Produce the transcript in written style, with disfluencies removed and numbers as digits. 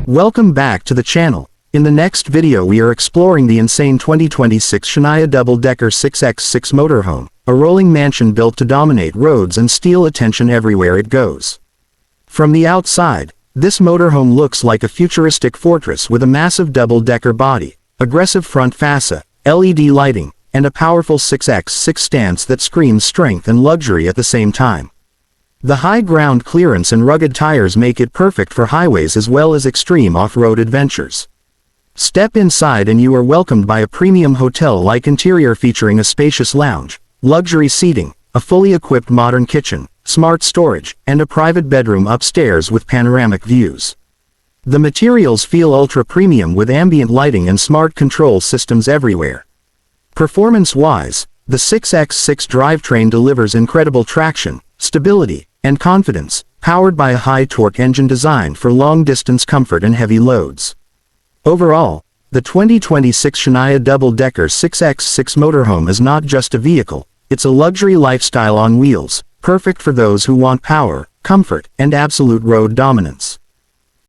Welcome back to the channel. In the next video we are exploring the insane 2026 Scania Double Decker 6x6 motorhome, a rolling mansion built to dominate roads and steal attention everywhere it goes. From the outside, this motorhome looks like a futuristic fortress with a massive double-decker body, aggressive front fascia, LED lighting, and a powerful 6x6 stance that screams strength and luxury at the same time. The high ground clearance and rugged tires make it perfect for highways as well as extreme off-road adventures. Step inside and you are welcomed by a premium hotel-like interior featuring a spacious lounge, luxury seating, a fully equipped modern kitchen, smart storage, and a private bedroom upstairs with panoramic views. The materials feel ultra-premium with ambient lighting and smart control systems everywhere. Performance-wise, the 6x6 drivetrain delivers incredible traction, stability, and confidence, powered by a high-torque engine designed for long-distance comfort and heavy loads. Overall, the 2026 Scania Double Decker 6x6 motorhome is not just a vehicle, it's a luxury lifestyle on wheels, perfect for those who want power, comfort, and absolute road dominance.